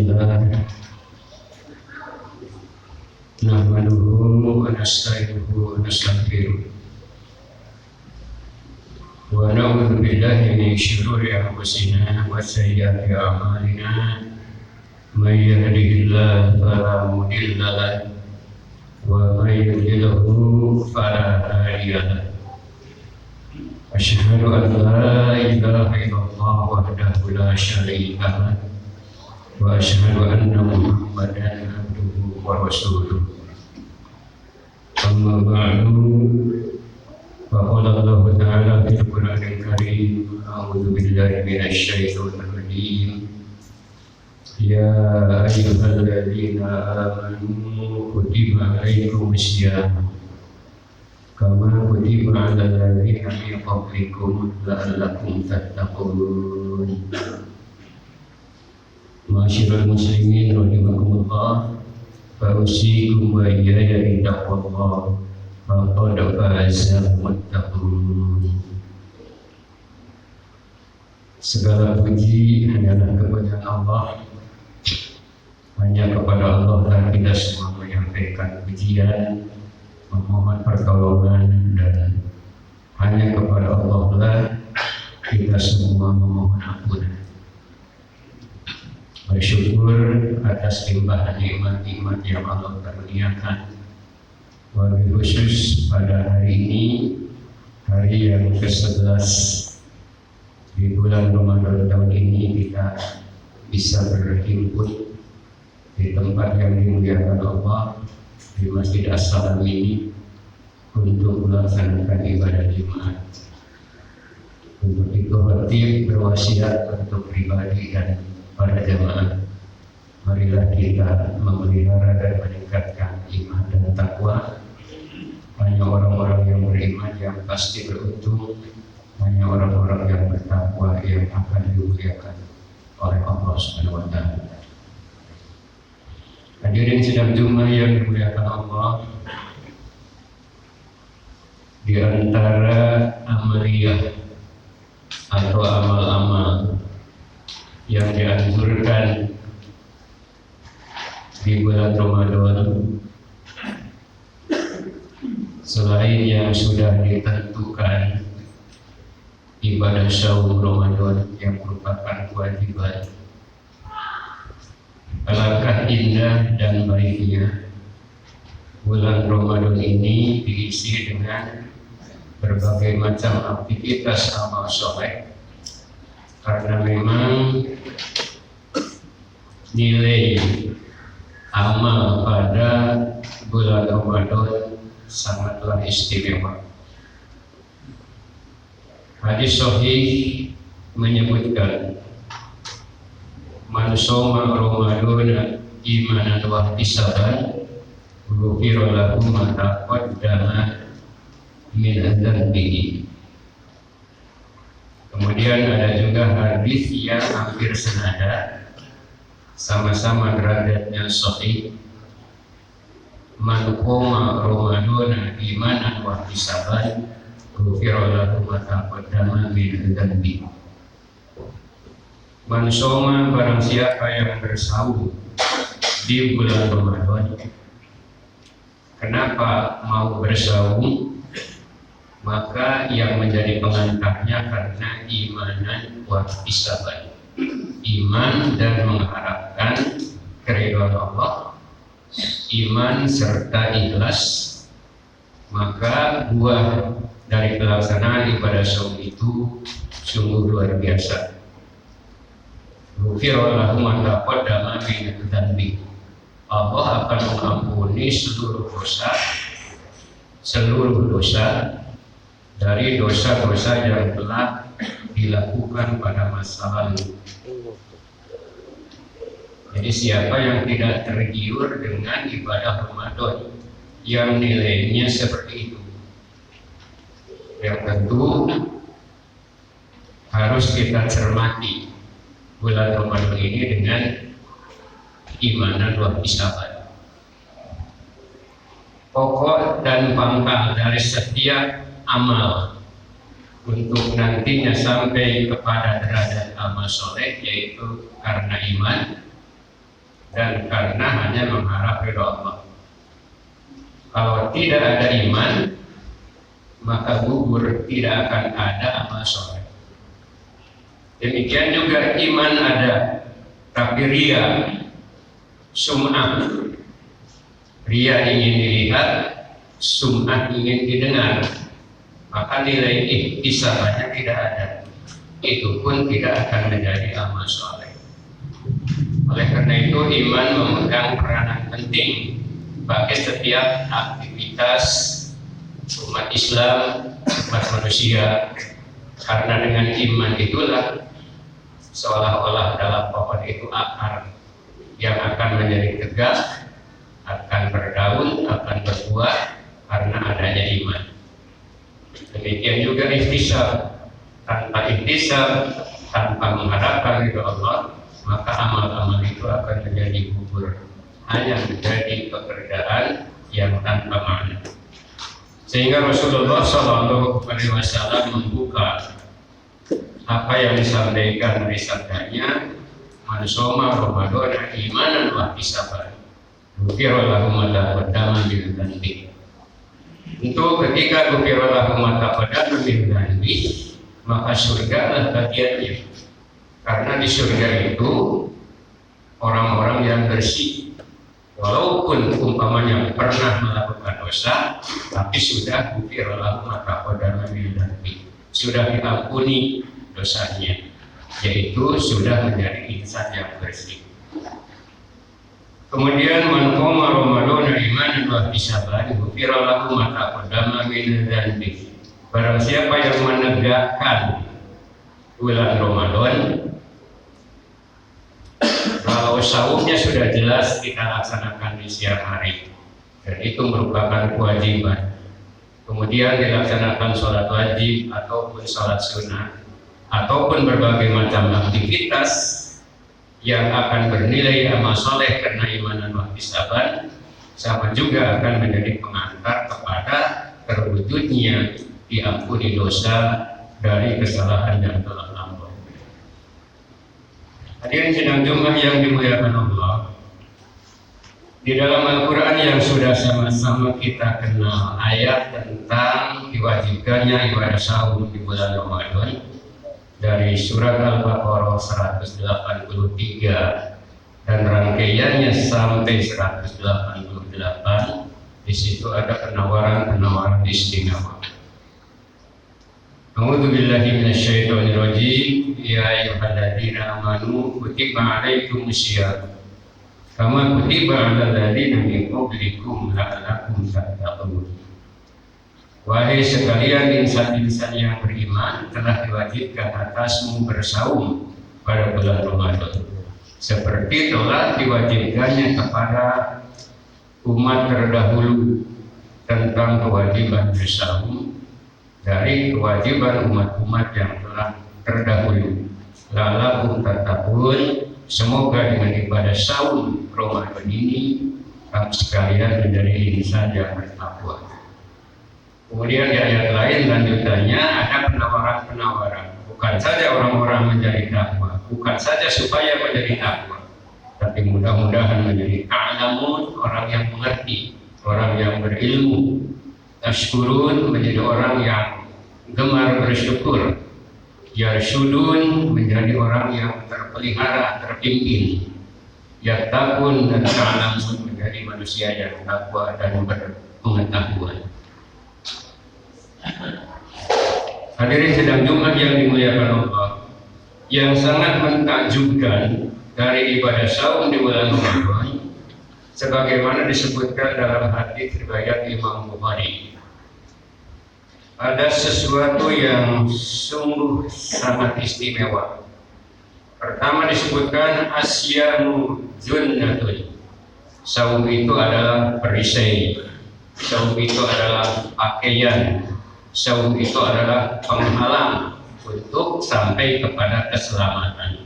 Bismillah. Nahmaduhu wa nasta'inuhu wa nastaghfiruh. Wa na'udzu billahi min syururi anfusina wa sayyiati a'malina. May yahdihillahu fala mudilla lahu wa may yudlilhu fala hadiya lahu. Asyhadu an la ilaha illallah wahdahu la syarika lahu wa asyhadu anna Muhammadan abduhu wa rasuluh. Amma ba'du, faqala Allah Ta'ala fil Qur'anil Karim, a'udzu billahi minasy syaithanir rajim. Ya ayyuhalladzina amanu kutiba alaikumus syiyam kama kutiba 'alal ladzina min qablikum la'allakum tattaqun. Ma'asyiral muslimin rahimakumullah, fausikum wa iyaya bittaqwallah faqad fazal muttaqun. Segala puji hanyalah kepada Allah. Hanya kepada Allah lah kita semua menyampaikan pujian, memohon pertolongan, dan hanya kepada Allah lah kita semua memohon ampunan. Bersyukur atas limpahan nikmat-nikmat yang Allah karuniakan, wabil khusus pada hari ini, hari yang ke-11 di bulan Ramadan tahun ini, kita bisa berhimpun di tempat yang dimuliakan Allah, di Masjid As-Salam ini, untuk melaksanakan ibadah Jumat. Untuk itu khatib berwasiat untuk pribadi dan para jemaah, marilah kita memelihara dan meningkatkan iman dan takwa. Hanya orang-orang yang beriman yang pasti beruntung, hanya orang-orang yang bertakwa yang akan dimuliakan oleh Allah Subhanahu wa Ta'ala. Hadirin sidang Jumat yang dimuliakan Allah, di antara amaliyah atau amal-amal yang dianjurkan di bulan Ramadan, selain yang sudah ditentukan ibadah saum Ramadan yang merupakan kewajiban, alangkah indah dan baiknya bulan Ramadan ini diisi dengan berbagai macam aktivitas amal soleh, karena memang nilai amal pada bulan Ramadan sangatlah istimewa. Hadis sahih menyebutkan, man shoma Ramadan imanan wa ihtisaban ghufira lahu ma taqaddama min dzambihi. Kemudian ada juga hadis yang hampir senada, sama-sama derajatnya sahih. Man qoma Ramadan imanan wa ihtisaban ghufira lahu ma taqaddama min dzambihi. Man shoma, barang siapa yang bersaum di bulan Ramadan. Kenapa mau bersaum? Maka yang menjadi pengantarnya karena imanan wa ihtisaban, iman dan mengharapkan keridhaan Allah, iman serta ikhlas, maka buah dari pelaksanaan ibadah saum itu sungguh luar biasa. Ghufira lahu ma taqaddama min dzambi. Allah akan mengampuni seluruh dosa dari dosa-dosa yang telah dilakukan pada masa lalu. Jadi siapa yang tidak tergiur dengan ibadah Ramadan yang nilainya seperti itu, yang tentu harus kita cermati bulan Ramadan ini dengan imanan wa ihtisaban. Pokok dan pangkal dari setiap amal untuk nantinya sampai kepada derajat amal soleh, yaitu karena iman, dan karena hanya mengharap ridha Allah. Kalau tidak ada iman, maka gugur, tidak akan ada amal soleh. Demikian juga iman ada, tapi ria, sum'ah. Ria ingin dilihat, sum'ah ingin didengar, maka nilai ihtisabannya tidak ada. Itu pun tidak akan menjadi amal soleh. Oleh karena itu iman memegang peranan penting bagi setiap aktivitas umat Islam, umat manusia, karena dengan iman itulah seolah-olah dalam pohon itu akar yang akan menjadi tegak, akan berdaun, akan berbuah karena adanya iman. Demikian juga ihtisab. Tanpa ihtisab, tanpa mengharapkan ridha Allah, maka amal-amal itu akan menjadi gugur, hanya menjadi pekerjaan yang tanpa makna. Sehingga Rasulullah SAW membuka apa yang disampaikan dari sabdanya, man shoma Ramadan imanan wa ihtisaban ghufira lahu ma taqaddama min dhanbi. Untuk ketika ghufira lahu ma taqaddama min dhanbi, maka surga adalah bagiannya. Karena di surga itu orang-orang yang bersih, walaupun umpamanya pernah melakukan dosa, tapi sudah ghufira lahu ma taqaddama min dhanbi, sudah diampuni dosanya, yaitu sudah menjadi insan yang bersih. Kemudian man qama Ramadan imanan wa ihtisaban ghufira lahu ma taqaddama min dhanbi. Barang siapa yang menegakkan bulan Ramadan, kalau saumnya sudah jelas kita laksanakan di siang hari, dan itu merupakan kewajiban. Kemudian dilaksanakan sholat wajib ataupun sholat sunnah, ataupun berbagai macam aktivitas yang akan bernilai amal soleh karena imanan wa ihtisaban, sama juga akan menjadi pengantar kepada terwujudnya diampuni dosa dari kesalahan yang telah lampau. Hadirin sidang Jumat yang dimuliakan Allah, di dalam Al-Quran yang sudah sama-sama kita kenal ayat tentang diwajibkannya ibadah saum di bulan Ramadan, dari surat Al-Baqarah 183 dan rangkaiannya sampai 188, di situ ada penawaran istimewa. A'udzu billahi minasyaitonir rajim. Ya ayyuhalladzina amanu kutiba 'alaikumusiyam kama kutiba 'alal ladzina min qablikum la'allakum tattaqun. Wahai sekalian insan-insan yang beriman, telah diwajibkan atasmu bersaum pada bulan Ramadan, seperti telah diwajibkannya kepada umat terdahulu tentang kewajiban bersaum dari kewajiban umat-umat yang telah terdahulu. La'allakum tattaqun, semoga dengan ibadah saum Ramadan ini kamu sekalian menjadi insan yang bertakwa. Kemudian di ayat lain lanjutannya ada penawaran-penawaran, bukan saja orang-orang menjadi takwa, bukan saja supaya menjadi takwa, tapi mudah-mudahan menjadi a'lamun, orang yang mengerti, orang yang berilmu, tashkurun, menjadi orang yang gemar bersyukur, yarsyudun, menjadi orang yang terpelihara, terpimpin, yattaqun, dan ta'lamun, menjadi manusia yang takwa dan berpengetahuan. Hadirin sidang Jumat yang dimuliakan Allah, yang sangat mentakjubkan dari ibadah saum di bulan Ramadan, sebagaimana disebutkan dalam hadis riwayat Imam Bukhari, ada sesuatu yang sungguh sangat istimewa. Pertama disebutkan asyamu junnatun, saum itu adalah perisai, saum itu adalah pakaian, saum itu adalah penghalang untuk sampai kepada keselamatan.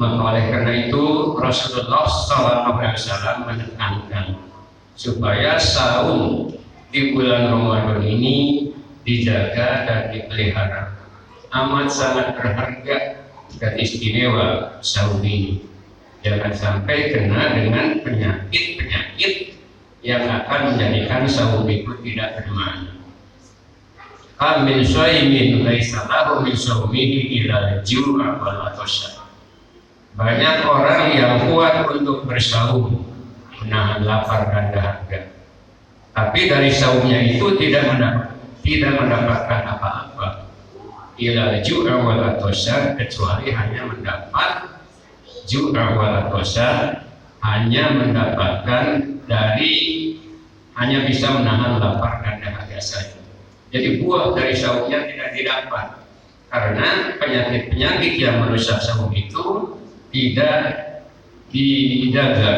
Maka oleh karena itu Rasulullah SAW menekankan supaya saum di bulan Ramadan ini dijaga dan dipelihara. Amat sangat berharga dan istimewa saum ini. Jangan sampai kena dengan penyakit-penyakit yang akan menjadikan saum itu tidak bermakna. Kam min shaimin laisa lahu min saumihi illa al-ju'a wal 'atasya. Banyak orang yang kuat untuk bersaum, menahan lapar dan dahaga, tapi dari saumnya itu tidak mendapatkan apa-apa. Illa al-ju'a wal 'atasya, kecuali hanya mendapat ju'a wal 'atasya, hanya mendapatkan hanya bisa menahan lapar dan dahaga saja. Jadi buah dari saumnya tidak didapat, karena penyakit-penyakit yang merusak saum itu tidak dijaga,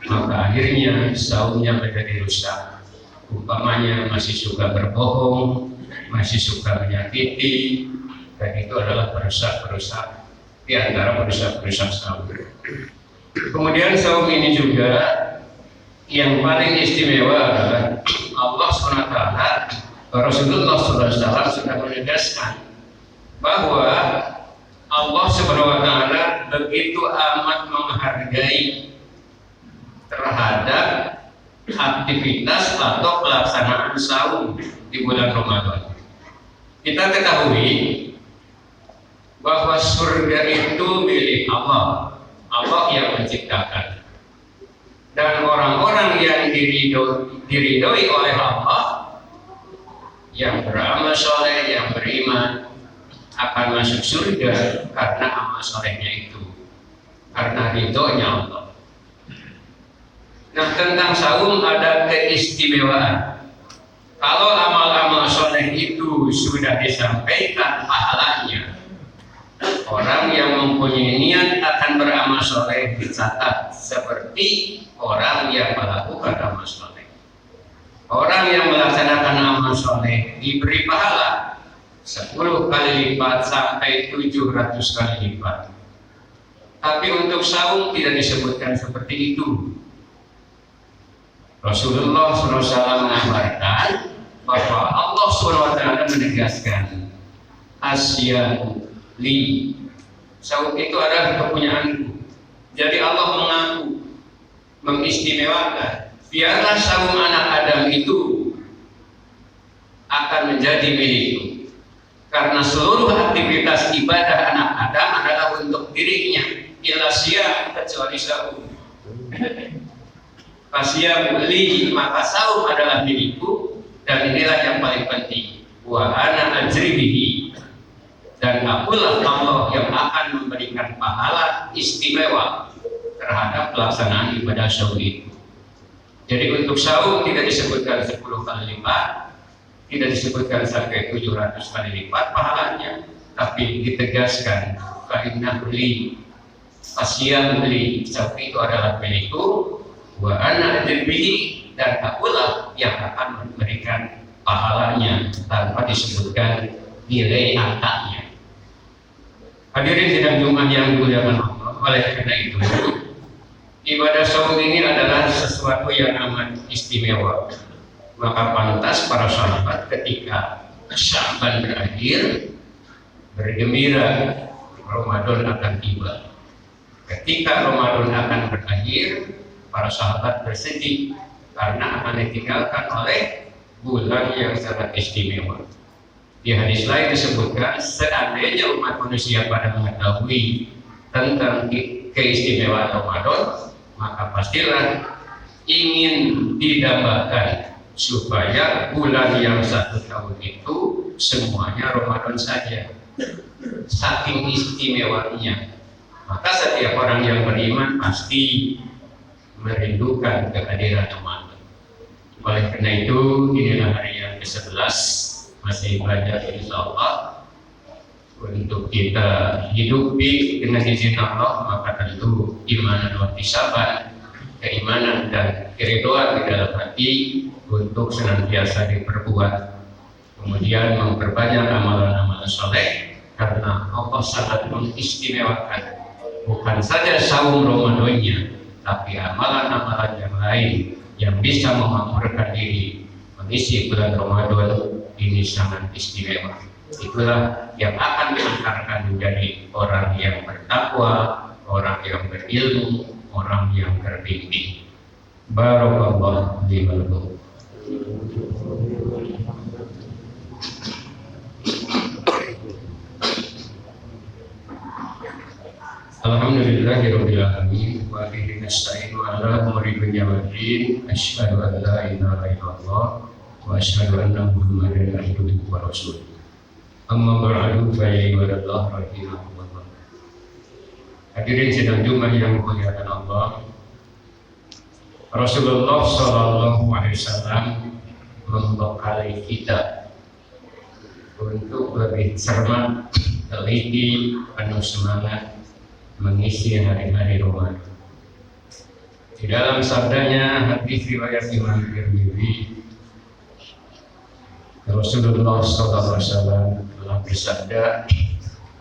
maka akhirnya saumnya menjadi rusak. Umpamanya masih suka berbohong, masih suka menyakiti, dan itu adalah perusak-perusak di antara perusak-perusak saum. Kemudian saum ini juga yang paling istimewa adalah Allah SWT, Rasulullah SAW sudah menegaskan bahwa Allah SWT begitu amat menghargai terhadap aktivitas atau pelaksanaan saum di bulan Ramadan. Kita ketahui bahwa surga itu milik Allah, Allah yang menciptakan, dan orang-orang yang diridhoi oleh Allah, yang beramal soleh, yang beriman, akan masuk surga karena amal solehnya itu, karena ridhonya Allah. Nah, tentang saum ada keistimewaan. Kalau amal-amal soleh itu sudah disampaikan pahalanya, orang yang mempunyai niat akan beramal soleh dicatat seperti orang yang melakukan amal soleh. Orang yang melaksanakan amal soleh diberi pahala 10 kali lipat sampai 700 kali lipat. Tapi untuk saum tidak disebutkan seperti itu. Rasulullah SAW mengabarkan bahwa Allah SWT menegaskan asya'u li, saum itu adalah kepunyaanku. Jadi Allah mengaku, mengistimewakan, biarlah saum anak Adam itu akan menjadi milikku, karena seluruh aktivitas ibadah anak Adam adalah untuk dirinya, illa siyam, kecuali saum. Fasyam li, maka saum adalah milikku, dan inilah yang paling penting, wa ana ajri bihi, dan akulah Allah yang akan memberikan pahala istimewa terhadap pelaksanaan ibadah saum itu. Jadi untuk saum tidak disebutkan 10 kali lipat, tidak disebutkan sampai 700 kali lipat pahalanya, tapi ditegaskan fa innahu li, fasyam li, saum itu adalah milikku, wa ana ajri bihi, dan akulah yang akan memberikan pahalanya tanpa disebutkan nilai angkanya. Hadirin sidang Jumat yang dimuliakan Allah, oleh karena itu ibadah saum ini adalah sesuatu yang amat istimewa. Maka pantas para sahabat ketika Sya'ban berakhir bergembira Ramadan akan tiba. Ketika Ramadan akan berakhir, para sahabat bersedih karena akan ditinggalkan oleh bulan yang sangat istimewa. Di hadis lain disebutkan, seandainya umat manusia pada mengetahui tentang keistimewaan Ramadan, maka pastilah ingin didambakan supaya bulan yang 1 tahun itu semuanya Ramadan saja, saking istimewanya. Maka setiap orang yang beriman pasti merindukan kehadiran Ramadan. Oleh karena itu, inilah hari yang ke-11, masih belajar insyaallah untuk kita hidupi dengan izin Allah. Maka tentu iman dan ihtisaban, keimanan dan keridhaan di dalam hati untuk senantiasa diperbuat, kemudian memperbanyak amalan-amalan soleh, karena Allah sangat mengistimewakan bukan saja saum Ramadannya, tapi amalan-amalan yang lain yang bisa memakmurkan diri mengisi bulan Ramadan ini sangat istimewa. Itulah yang akan diantarkan menjadi orang yang bertakwa, orang yang berilmu, orang yang terbimbing. Barakallahu li wa lakum. Alhamdulillahirabbil alamin wa bihi nasta'inu ala umuri dunya waddin. Asyhadu an la ilaha illallah wa asyhadu anna Muhammadan abduhu wa rasuluh. Amma ba'du fa ya ibadallah rahimakumullah. Hadirin sidang Jumat yang dimuliakan Allah. Rasulullah sallallahu alaihi wasallam membekali kita untuk lebih cermat, teliti, penuh semangat mengisi hari-hari Ramadan. Di dalam sabdanya hadis riwayat Imam Tirmidzi, Rasulullah sallallahu alaihi wasallam telah bersabda,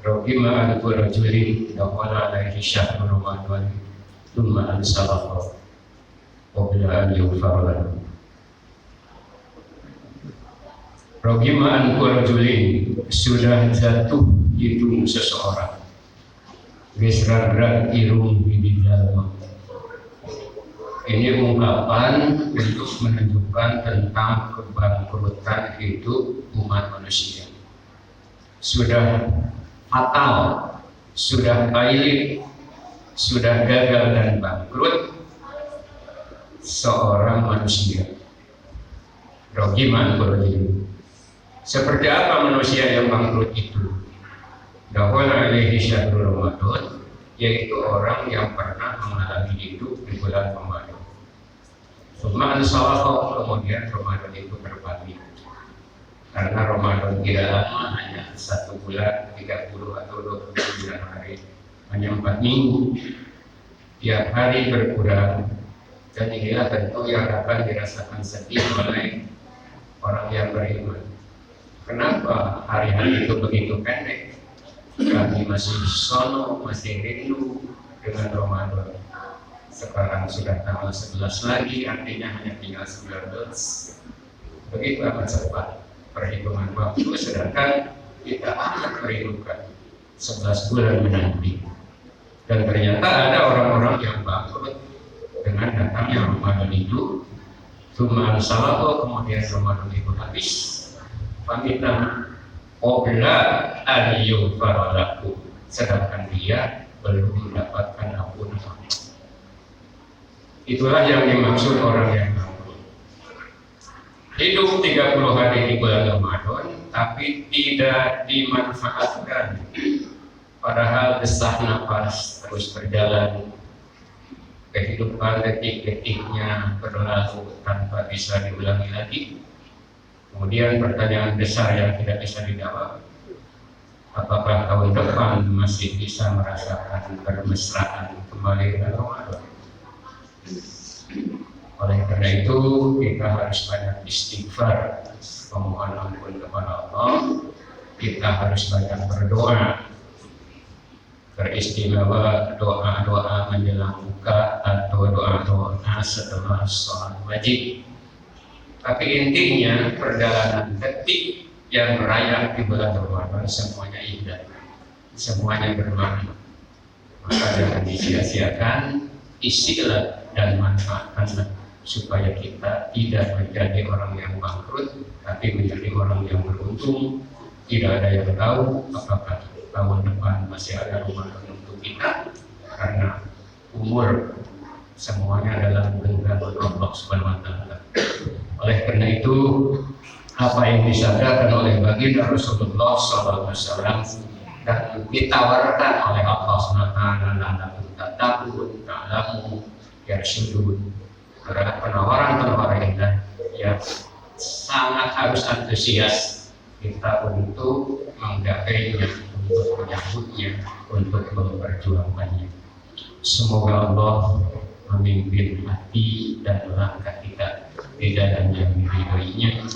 "Raqima al-rajuli dakhala alaihi syahrul Ramadan, tsumma ansarafa qabla an yughfar lahu." Raqima al-rajuli, sudah jatuh di tubuh seseorang, gesrar irung di dalam. Ini ungkapan untuk menunjukkan tentang kebangkrutan hidup umat manusia. Sudah fatal, sudah pahit, sudah gagal dan bangkrut seorang manusia. Rogiman berjudi. Seperti apa manusia yang bangkrut itu? Dakhala alaihi syahrul Ramadan, yaitu orang yang pernah mengalami hidup di bulan Ramadan. Summa ansalafa, kemudian Ramadan itu berbalik. Karena Ramadan tidak lama, hanya 1 bulan, 30 atau 29 hari, hanya 4 minggu. Tiap hari berkurang, dan inilah tentu yang akan dirasakan sedih oleh orang yang beriman. Kenapa hari-hari itu begitu pendek? Kami masih sono, masih rindu dengan Ramadan. Sekarang sudah tanggal 11 lagi, artinya hanya tinggal 19. Begitu amat cepat perhitungan waktu, sedangkan kita akan merindukan 11 bulan menanti. Dan ternyata ada orang-orang yang bangkrut dengan datangnya Ramadan itu. Tsumma ansalafa, kemudian Ramadan itu habis. Pamitan qabla an yughfar lahu, sedangkan dia belum mendapatkan ampunan. Itulah yang dimaksud orang yang bangkrut. Hidup 30 hari di bulan Ramadan, tapi tidak dimanfaatkan. Padahal desah nafas terus berjalan. Kehidupan detik-detiknya berlalu tanpa bisa diulangi lagi. Kemudian pertanyaan besar yang tidak bisa dijawab, apakah tahun depan masih bisa merasakan bermesraan kembali dengan Ramadan? Oleh karena itu kita harus banyak istighfar, memohon ampun kepada Allah. Kita harus banyak berdoa, beristimewa doa-doa menjelang buka atau doa-doa setelah sholat wajib. Tapi intinya perjalanan detik yang merayap di bulan Ramadan semuanya indah, semuanya bermakna. Maka jangan disia-siakan, isilah dan manfaatkanlah supaya kita tidak menjadi orang yang bangkrut, tapi menjadi orang yang beruntung. Tidak ada yang tahu apakah tahun depan masih ada Ramadan untuk kita, karena umur semuanya dalam genggaman Allah Subhanahu wa Ta'ala. Oleh karena itu, apa yang disabdakan oleh baginda Rasulullah SAW dan ditawarkan oleh Allah SWT, la takut, ta'lamu, yarsyudun, penawaran-penawaran indah yang sangat harus antusias kita untuk menggapainya, untuk menyambutnya, untuk memperjuangkannya. Semoga Allah memimpin hati dan langkah kita di dalam yang diridhoinya.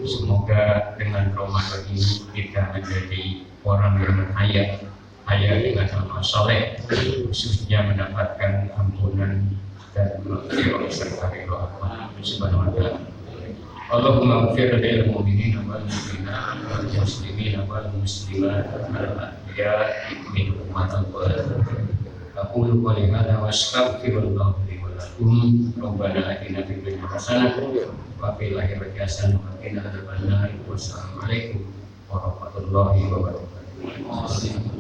Semoga dengan Ramadan ini kita menjadi orang yang kaya dengan amal soleh, khususnya mendapatkan ampunan dan maghfirah serta ridho Allah Subhanahu wa Ta'ala. Allahumma ighfir lil mu'minina wal mu'minat wal muslimina wal muslimat wal ahya'i minhum wal amwat أقول قولي هذا وأستغفر الله لي ولكم. ربنا آتنا في الدنيا حسنة وفي الآخرة حسنة وقنا عذاب النار. والسلام عليكم warahmatullahi wabarakatuh.